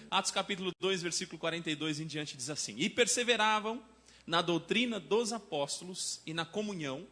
Atos capítulo 2, versículo 42 em diante diz assim: E perseveravam na doutrina dos apóstolos e na comunhão,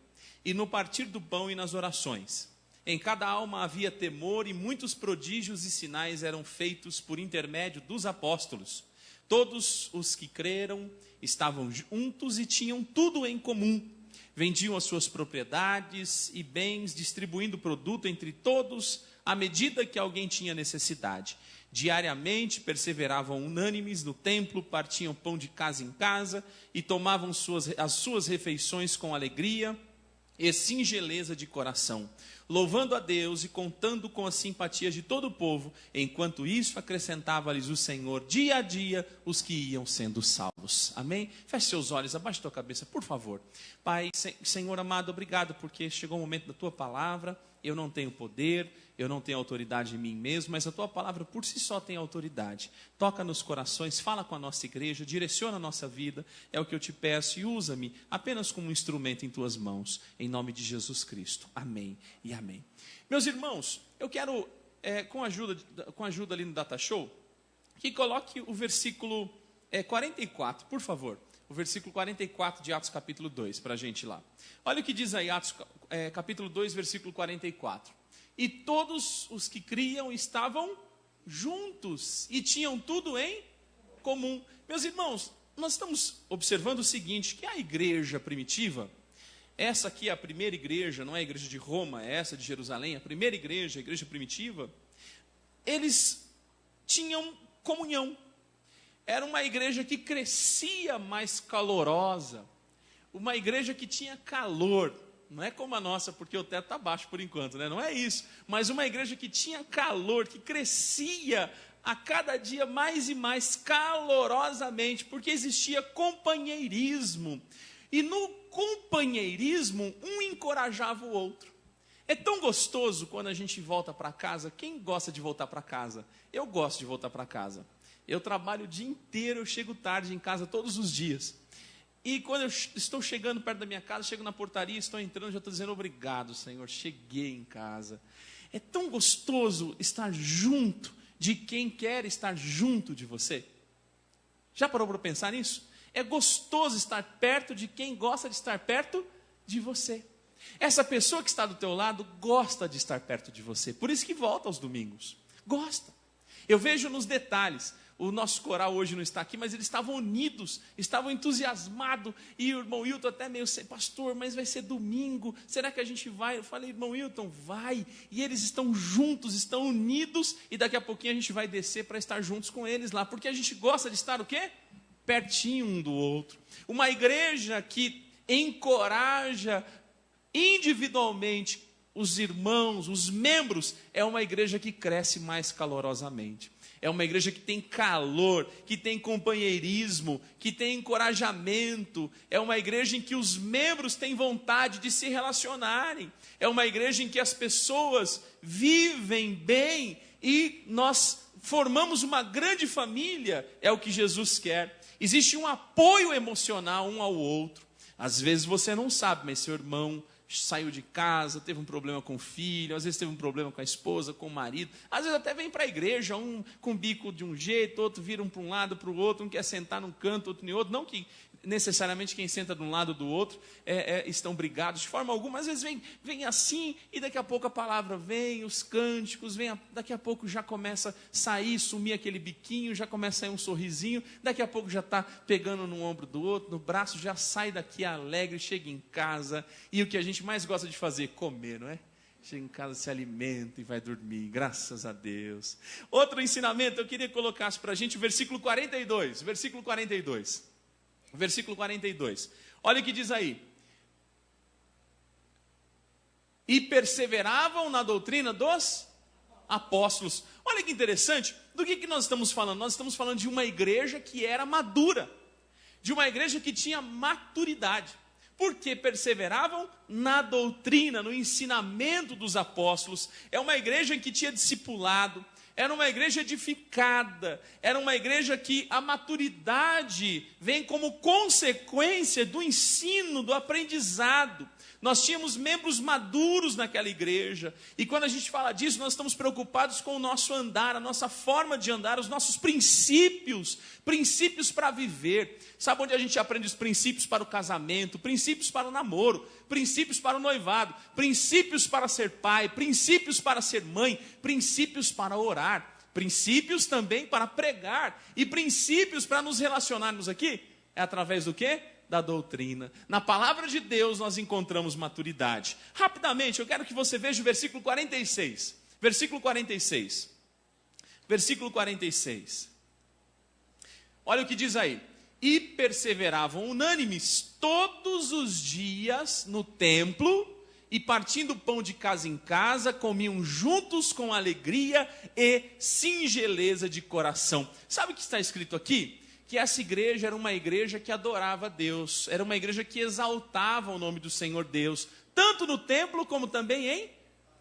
e no partir do pão e nas orações. Em cada alma havia temor, e muitos prodígios e sinais eram feitos por intermédio dos apóstolos. Todos os que creram estavam juntos e tinham tudo em comum. Vendiam as suas propriedades e bens, distribuindo o produto entre todos, à medida que alguém tinha necessidade. Diariamente perseveravam unânimes no templo, partiam pão de casa em casa e tomavam as suas refeições com alegria e singeleza de coração, louvando a Deus e contando com a simpatia de todo o povo. Enquanto isso, acrescentava-lhes o Senhor dia a dia os que iam sendo salvos. Amém? Feche seus olhos, abaixe tua cabeça, por favor. Pai, Senhor amado, obrigado porque chegou o momento da tua palavra. Eu não tenho poder, eu não tenho autoridade em mim mesmo, mas a tua palavra por si só tem autoridade. Toca nos corações, fala com a nossa igreja, direciona a nossa vida, é o que eu te peço, e usa-me apenas como um instrumento em tuas mãos, em nome de Jesus Cristo. Amém e amém. Meus irmãos, eu quero, com ajuda ali no Data Show, que coloque o versículo 44, por favor. O versículo 44 de Atos capítulo 2, para a gente lá. Olha o que diz aí, Atos capítulo 2, versículo 44. E todos os que criam estavam juntos e tinham tudo em comum. Meus irmãos, nós estamos observando o seguinte, que a igreja primitiva, essa aqui é a primeira igreja, não é a igreja de Roma, é essa de Jerusalém, a primeira igreja, a igreja primitiva, eles tinham comunhão. Era uma igreja que crescia mais calorosa, uma igreja que tinha calor, não é como a nossa, porque o teto está baixo por enquanto, né? Não é isso, mas uma igreja que tinha calor, que crescia a cada dia mais e mais calorosamente, porque existia companheirismo, e no companheirismo um encorajava o outro. É tão gostoso quando a gente volta para casa. Quem gosta de voltar para casa? Eu gosto de voltar para casa. Eu trabalho o dia inteiro, eu chego tarde em casa todos os dias. E quando eu estou chegando perto da minha casa, chego na portaria, estou entrando, já estou dizendo obrigado, Senhor, cheguei em casa. É tão gostoso estar junto de quem quer estar junto de você. Já parou para pensar nisso? É gostoso estar perto de quem gosta de estar perto de você. Essa pessoa que está do teu lado gosta de estar perto de você, por isso que volta aos domingos. Gosta. Eu vejo nos detalhes. O nosso coral hoje não está aqui, mas eles estavam unidos, estavam entusiasmados. E o irmão Hilton até meio, pastor, mas vai ser domingo, será que a gente vai? Eu falei, irmão Hilton, vai. E eles estão juntos, estão unidos, e daqui a pouquinho a gente vai descer para estar juntos com eles lá, porque a gente gosta de estar o quê? Pertinho um do outro. Uma igreja que encoraja individualmente os irmãos, os membros, é uma igreja que cresce mais calorosamente. É uma igreja que tem calor, que tem companheirismo, que tem encorajamento. É uma igreja em que os membros têm vontade de se relacionarem. É uma igreja em que as pessoas vivem bem e nós formamos uma grande família. É o que Jesus quer. Existe um apoio emocional um ao outro. Às vezes você não sabe, mas seu irmão saiu de casa, teve um problema com o filho, às vezes teve um problema com a esposa, com o marido, às vezes até vem para a igreja, um com o bico de um jeito, outro vira um para um lado, para o outro, um quer sentar num canto, outro em outro, não que necessariamente quem senta de um lado do outro estão brigados de forma alguma, às vezes vem assim, e daqui a pouco a palavra vem, os cânticos, daqui a pouco já começa a sair, sumir aquele biquinho, já começa a sair um sorrisinho, daqui a pouco já está pegando no ombro do outro, no braço, já sai daqui alegre, chega em casa, e o que a gente mais gosta de fazer? Comer, não é? Chega em casa, se alimenta e vai dormir, graças a Deus. Outro ensinamento, eu queria que colocasse para a gente o versículo 42, versículo 42. Versículo 42, olha o que diz aí. E perseveravam na doutrina dos apóstolos. Olha que interessante, do que nós estamos falando? Nós estamos falando de uma igreja que era madura, de uma igreja que tinha maturidade. Porque perseveravam na doutrina, no ensinamento dos apóstolos. É uma igreja que tinha discipulado, era uma igreja edificada, era uma igreja que a maturidade vem como consequência do ensino, do aprendizado. Nós tínhamos membros maduros naquela igreja. E quando a gente fala disso, nós estamos preocupados com o nosso andar, a nossa forma de andar, os nossos princípios para viver. Sabe onde a gente aprende os princípios para o casamento, princípios para o namoro, princípios para o noivado, princípios para ser pai, princípios para ser mãe, princípios para orar, princípios também para pregar e princípios para nos relacionarmos aqui. É através do quê? Da doutrina. Na palavra de Deus nós encontramos maturidade. Rapidamente, eu quero que você veja o versículo 46. Versículo 46. Versículo 46. Olha o que diz aí. E perseveravam unânimes todos os dias no templo, e partindo o pão de casa em casa, comiam juntos com alegria e singeleza de coração. Sabe o que está escrito aqui? Que essa igreja era uma igreja que adorava a Deus, era uma igreja que exaltava o nome do Senhor Deus, tanto no templo como também em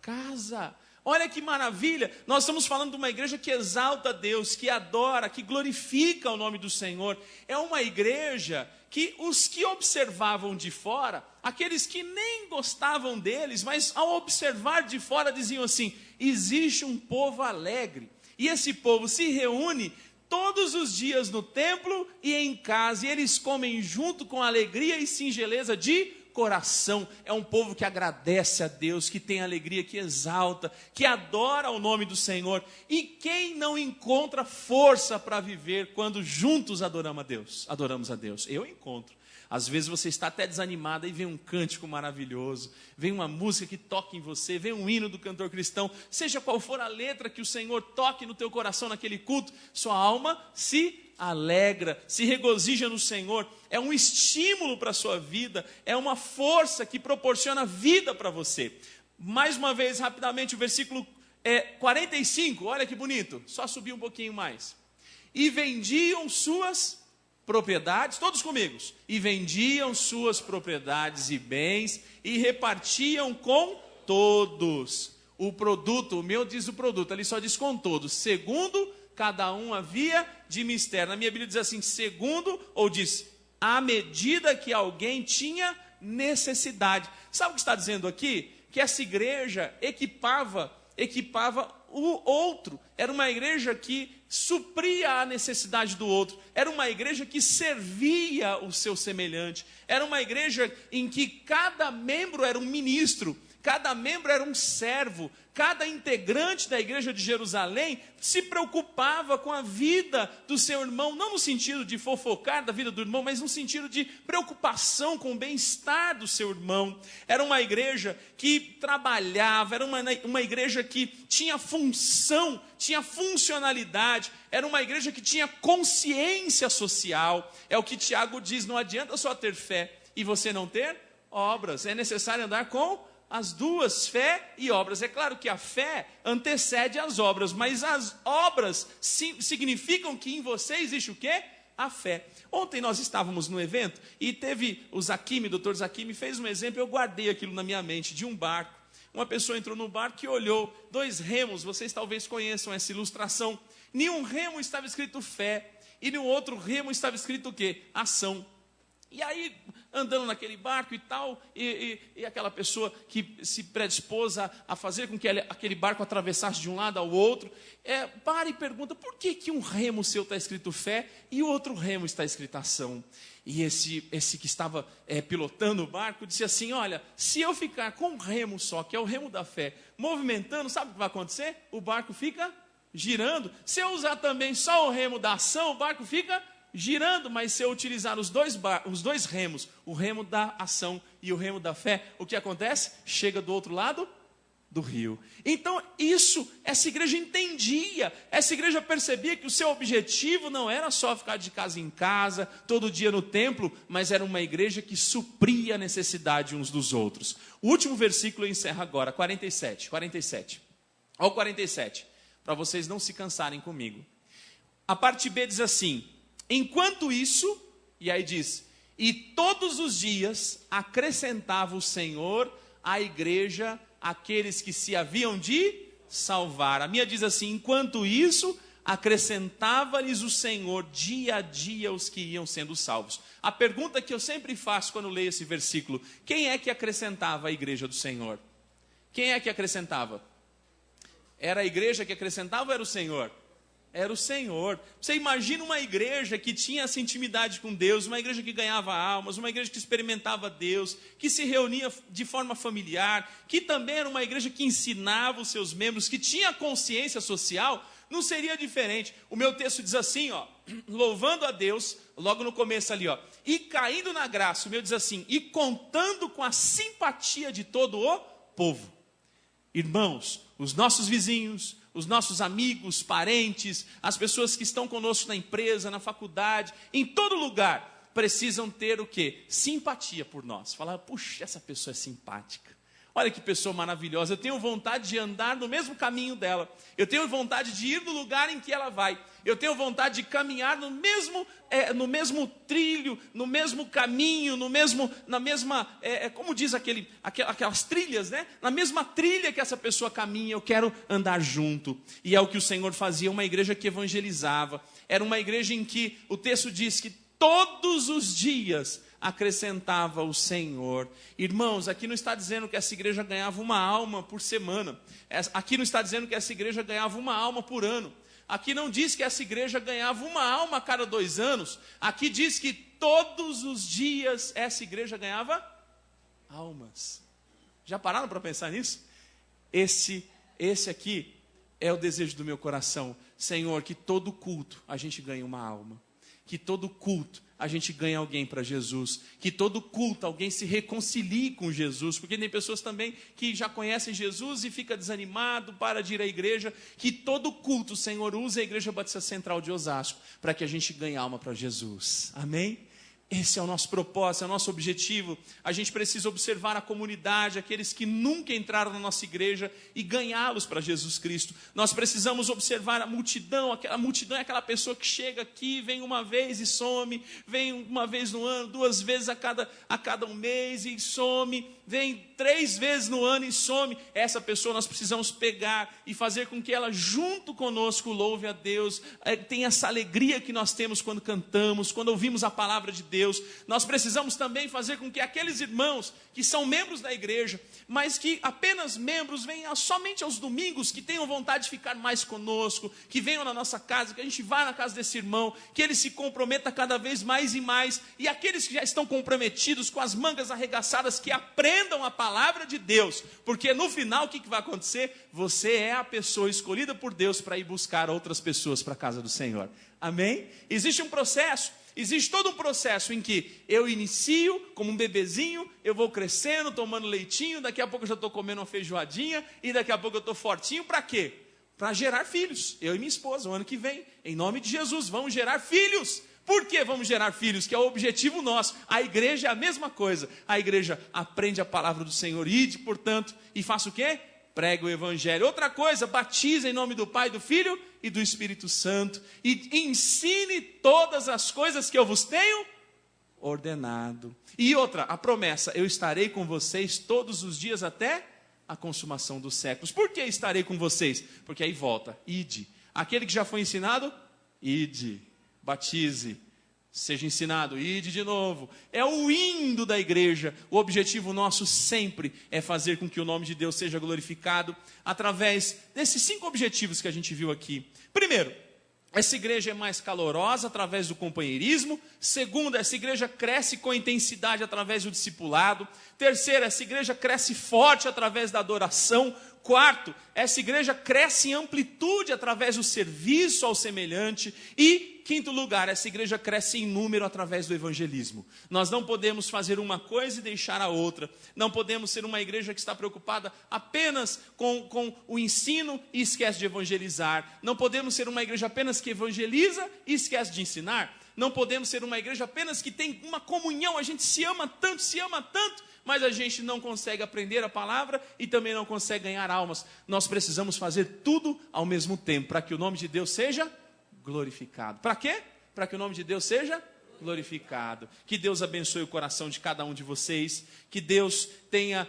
casa. Olha que maravilha, nós estamos falando de uma igreja que exalta a Deus, que adora, que glorifica o nome do Senhor. É uma igreja que os que observavam de fora, aqueles que nem gostavam deles, mas ao observar de fora diziam assim: existe um povo alegre, e esse povo se reúne todos os dias no templo e em casa, e eles comem junto com alegria e singeleza de coração. É um povo que agradece a Deus, que tem alegria, que exalta, que adora o nome do Senhor. E quem não encontra força para viver quando juntos adoramos a Deus? Eu encontro. Às vezes você está até desanimado e vem um cântico maravilhoso, vem uma música que toca em você, vem um hino do cantor cristão, seja qual for a letra que o Senhor toque no teu coração naquele culto, sua alma se alegra, se regozija no Senhor. É um estímulo para a sua vida, é uma força que proporciona vida para você. Mais uma vez, rapidamente, o versículo 45, olha que bonito, só subir um pouquinho mais. E vendiam suas propriedades, todos comigo, e vendiam suas propriedades e bens, e repartiam com todos o produto. O meu diz o produto, ali só diz com todos, segundo cada um havia de mister. Na minha Bíblia diz assim, segundo, ou diz, à medida que alguém tinha necessidade. Sabe o que está dizendo aqui? Que essa igreja equipava o outro. Era uma igreja que supria a necessidade do outro. Era uma igreja que servia o seu semelhante. Era uma igreja em que cada membro era um ministro, cada membro era um servo. Cada integrante da igreja de Jerusalém se preocupava com a vida do seu irmão, não no sentido de fofocar da vida do irmão, mas no sentido de preocupação com o bem-estar do seu irmão. Era uma igreja que trabalhava, era uma igreja que tinha função, tinha funcionalidade, era uma igreja que tinha consciência social. É o que Tiago diz, não adianta só ter fé e você não ter obras, é necessário andar com as duas, fé e obras. É claro que a fé antecede as obras, mas as obras significam que em você existe o quê? A fé. Ontem nós estávamos no evento e teve o Zakimi, o Dr. Zakimi fez um exemplo, eu guardei aquilo na minha mente, de um barco. Uma pessoa entrou no barco e olhou, 2 remos, vocês talvez conheçam essa ilustração. Em um remo estava escrito fé, e no outro remo estava escrito o quê? Ação. E aí, andando naquele barco e tal, e aquela pessoa que se predispôs a fazer com que aquele barco atravessasse de um lado ao outro, para e pergunta, por que um remo seu está escrito fé e o outro remo está escrito ação? E esse que estava pilotando o barco disse assim, olha, se eu ficar com um remo só, que é o remo da fé, movimentando, sabe o que vai acontecer? O barco fica girando. Se eu usar também só o remo da ação, o barco fica girando, mas se eu utilizar os dois remos, o remo da ação e o remo da fé, o que acontece? Chega do outro lado do rio. Então essa igreja entendia, essa igreja percebia que o seu objetivo não era só ficar de casa em casa, todo dia no templo, mas era uma igreja que supria a necessidade uns dos outros. O último versículo eu encerro agora, 47. Olha o 47, para vocês não se cansarem comigo. A parte B diz assim, enquanto isso, e aí diz, e todos os dias acrescentava o Senhor à igreja aqueles que se haviam de salvar. A minha diz assim, enquanto isso, acrescentava-lhes o Senhor dia a dia os que iam sendo salvos. A pergunta que eu sempre faço quando leio esse versículo: quem é que acrescentava a igreja do Senhor? Quem é que acrescentava? Era a igreja que acrescentava ou era o Senhor? Era o Senhor. Você imagina uma igreja que tinha essa intimidade com Deus, uma igreja que ganhava almas, uma igreja que experimentava Deus, que se reunia de forma familiar, que também era uma igreja que ensinava os seus membros, que tinha consciência social. Não seria diferente. O meu texto diz assim, ó, louvando a Deus, logo no começo ali, ó, e caindo na graça. O meu diz assim: e contando com a simpatia de todo o povo. Irmãos, os nossos vizinhos, os nossos amigos, parentes, as pessoas que estão conosco na empresa, na faculdade, em todo lugar, precisam ter o quê? Simpatia por nós. Falar: puxa, essa pessoa é simpática. Olha que pessoa maravilhosa, eu tenho vontade de andar no mesmo caminho dela. Eu tenho vontade de ir no lugar em que ela vai. Eu tenho vontade de caminhar no mesmo trilho, no mesmo caminho, na mesma, como diz aquelas trilhas, né? Na mesma trilha que essa pessoa caminha, eu quero andar junto. E é o que o Senhor fazia, uma igreja que evangelizava. Era uma igreja em que o texto diz que todos os dias acrescentava o Senhor. Irmãos, aqui não está dizendo que essa igreja ganhava uma alma por semana. Aqui não está dizendo que essa igreja ganhava uma alma por ano. Aqui não diz que essa igreja ganhava uma alma a cada 2 anos. Aqui diz que todos os dias essa igreja ganhava almas. Já pararam para pensar nisso? Esse aqui é o desejo do meu coração. Senhor, que todo culto a gente ganhe uma alma. Que todo culto a gente ganhe alguém para Jesus. Que todo culto alguém se reconcilie com Jesus. Porque tem pessoas também que já conhecem Jesus e fica desanimado, para de ir à igreja. Que todo culto, Senhor, use a Igreja Batista Central de Osasco para que a gente ganhe alma para Jesus. Amém? Esse é o nosso propósito, é o nosso objetivo. A gente precisa observar a comunidade, aqueles que nunca entraram na nossa igreja, e ganhá-los para Jesus Cristo. Nós precisamos observar a multidão. A multidão é aquela pessoa que chega aqui, vem uma vez e some, vem uma vez no ano, 2 vezes a cada um mês e some, vem 3 vezes no ano e some. Essa pessoa nós precisamos pegar e fazer com que ela junto conosco louve a Deus, tenha essa alegria que nós temos quando cantamos, quando ouvimos a palavra de Deus. Nós precisamos também fazer com que aqueles irmãos que são membros da igreja, mas que apenas membros, venham somente aos domingos, que tenham vontade de ficar mais conosco, que venham na nossa casa, que a gente vá na casa desse irmão, que ele se comprometa cada vez mais e mais, e aqueles que já estão comprometidos, com as mangas arregaçadas, que aprendam a palavra de Deus, porque no final o que vai acontecer? Você é a pessoa escolhida por Deus para ir buscar outras pessoas para a casa do Senhor. Amém? Existe um processo. Existe todo um processo em que eu inicio como um bebezinho, eu vou crescendo, tomando leitinho, daqui a pouco eu já estou comendo uma feijoadinha, e daqui a pouco eu estou fortinho. Para quê? Para gerar filhos. Eu e minha esposa, o ano que vem, em nome de Jesus, vamos gerar filhos. Por que vamos gerar filhos? Que é o objetivo nosso. A igreja é a mesma coisa. A igreja aprende a palavra do Senhor, ide, portanto, e faça o quê? Prega o evangelho. Outra coisa, batiza em nome do Pai, do Filho e do Espírito Santo, e ensine todas as coisas que eu vos tenho ordenado. E outra, a promessa: eu estarei com vocês todos os dias até a consumação dos séculos. Por que estarei com vocês? Porque aí volta, ide. Aquele que já foi ensinado, ide, batize, seja ensinado, ide de novo. É o indo da igreja. O objetivo nosso sempre é fazer com que o nome de Deus seja glorificado através desses 5 objetivos que a gente viu aqui. Primeiro, essa igreja é mais calorosa através do companheirismo. Segundo, essa igreja cresce com intensidade através do discipulado. Terceiro, essa igreja cresce forte através da adoração. Quarto, essa igreja cresce em amplitude através do serviço ao semelhante. E, quinto lugar, essa igreja cresce em número através do evangelismo. Nós não podemos fazer uma coisa e deixar a outra. Não podemos ser uma igreja que está preocupada apenas com o ensino e esquece de evangelizar. Não podemos ser uma igreja apenas que evangeliza e esquece de ensinar. Não podemos ser uma igreja apenas que tem uma comunhão. A gente se ama tanto, mas a gente não consegue aprender a palavra e também não consegue ganhar almas. Nós precisamos fazer tudo ao mesmo tempo, para que o nome de Deus seja glorificado. Para quê? Para que o nome de Deus seja glorificado. Que Deus abençoe o coração de cada um de vocês. Que Deus tenha,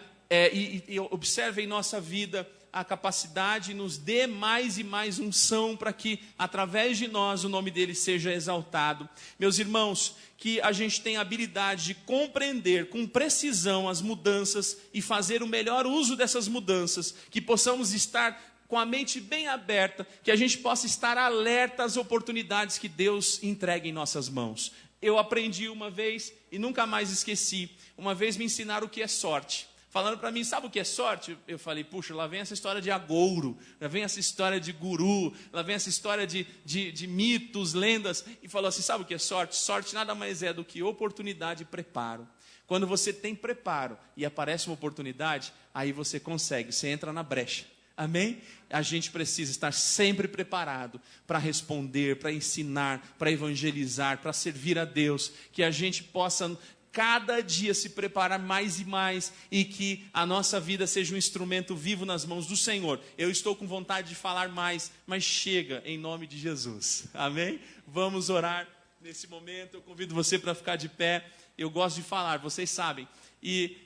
e observe em nossa vida a capacidade, nos dê mais e mais unção para que, através de nós, o nome dele seja exaltado. Meus irmãos, que a gente tenha a habilidade de compreender com precisão as mudanças e fazer o melhor uso dessas mudanças, que possamos estar com a mente bem aberta, que a gente possa estar alerta às oportunidades que Deus entrega em nossas mãos. Eu aprendi uma vez e nunca mais esqueci. Uma vez me ensinaram o que é sorte. Falando para mim, sabe o que é sorte? Eu falei, puxa, lá vem essa história de agouro, lá vem essa história de guru, lá vem essa história de mitos, lendas. E falou assim, sabe o que é sorte? Sorte nada mais é do que oportunidade e preparo. Quando você tem preparo e aparece uma oportunidade, aí você consegue, você entra na brecha. Amém? A gente precisa estar sempre preparado para responder, para ensinar, para evangelizar, para servir a Deus. Que a gente possa cada dia se preparar mais e mais e que a nossa vida seja um instrumento vivo nas mãos do Senhor. Eu estou com vontade de falar mais, mas chega em nome de Jesus. Amém? Vamos orar nesse momento. Eu convido você para ficar de pé. Eu gosto de falar, vocês sabem. E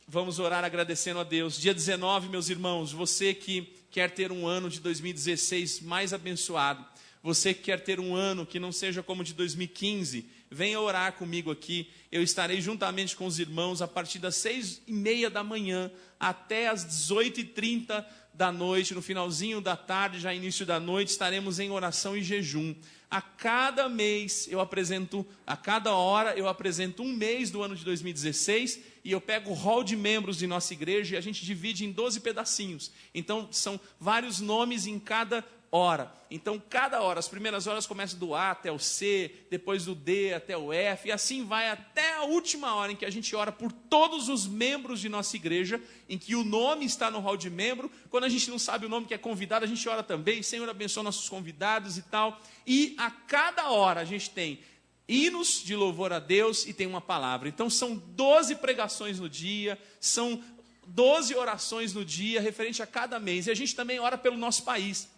vamos orar agradecendo a Deus. Dia 19, meus irmãos, você que quer ter um ano de 2016 mais abençoado, você que quer ter um ano que não seja como o de 2015, venha orar comigo aqui. Eu estarei juntamente com os irmãos a partir das 6:30 da manhã até as 18:30 da noite, no finalzinho da tarde, já início da noite, estaremos em oração e jejum. A cada mês eu apresento, a cada hora eu apresento um mês do ano de 2016 e eu pego o hall de membros de nossa igreja e a gente divide em 12 pedacinhos. Então são vários nomes em cada hora. Então cada hora, as primeiras horas começam do A até o C, depois do D até o F, e assim vai até a última hora em que a gente ora por todos os membros de nossa igreja, em que o nome está no hall de membro. Quando a gente não sabe o nome que é convidado, a gente ora também, Senhor abençoa nossos convidados e tal. E a cada hora a gente tem hinos de louvor a Deus e tem uma palavra. Então são 12 pregações no dia, são 12 orações no dia, referente a cada mês. E a gente também ora pelo nosso país.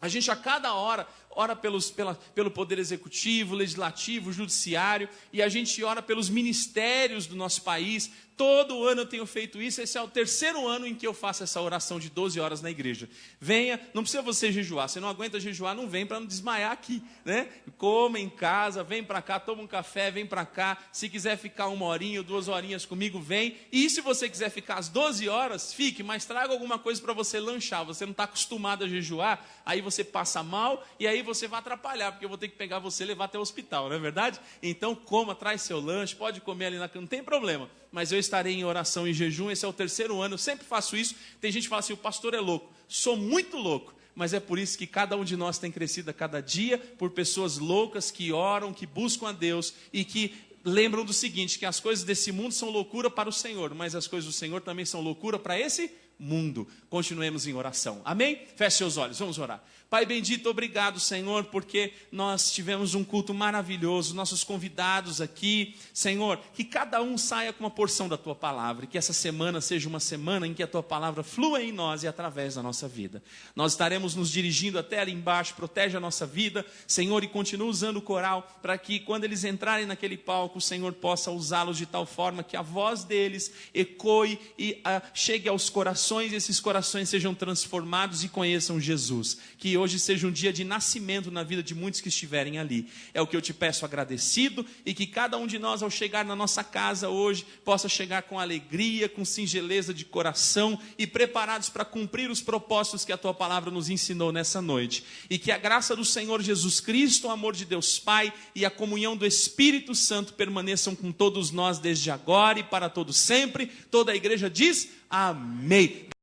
A gente a cada hora ora pelo poder executivo, legislativo, judiciário, e a gente ora pelos ministérios do nosso país. Todo ano eu tenho feito isso. Esse é o terceiro ano em que eu faço essa oração de 12 horas na igreja. Venha, não precisa você jejuar. Você não aguenta jejuar, não vem para não desmaiar aqui, né? Coma em casa, vem para cá, toma um café, vem para cá. Se quiser ficar 1 horinha ou 2 horinhas comigo, vem. E se você quiser ficar às 12 horas, fique, mas traga alguma coisa para você lanchar. Você não está acostumado a jejuar, aí você passa mal e aí você vai atrapalhar, porque eu vou ter que pegar você e levar até o hospital, não é verdade? Então coma, traz seu lanche, pode comer ali na cama, não tem problema. Mas eu estarei em oração e jejum, esse é o terceiro ano, eu sempre faço isso. Tem gente que fala assim, o pastor é louco. Sou muito louco, mas é por isso que cada um de nós tem crescido a cada dia, por pessoas loucas que oram, que buscam a Deus e que lembram do seguinte, que as coisas desse mundo são loucura para o Senhor, mas as coisas do Senhor também são loucura para esse mundo. Continuemos em oração, amém? Feche seus olhos, vamos orar. Pai bendito, obrigado, Senhor, porque nós tivemos um culto maravilhoso, nossos convidados aqui, Senhor, que cada um saia com uma porção da Tua palavra, e que essa semana seja uma semana em que a Tua palavra flua em nós e através da nossa vida. Nós estaremos nos dirigindo até ali embaixo, protege a nossa vida, Senhor, e continua usando o coral, para que quando eles entrarem naquele palco, o Senhor possa usá-los de tal forma que a voz deles ecoe e chegue aos corações, e esses corações sejam transformados e conheçam Jesus. Que hoje seja um dia de nascimento na vida de muitos que estiverem ali. É o que eu te peço agradecido, e que cada um de nós ao chegar na nossa casa hoje, possa chegar com alegria, com singeleza de coração e preparados para cumprir os propósitos que a Tua palavra nos ensinou nessa noite. E que a graça do Senhor Jesus Cristo, o amor de Deus Pai e a comunhão do Espírito Santo permaneçam com todos nós desde agora e para todo sempre. Toda a igreja diz amém.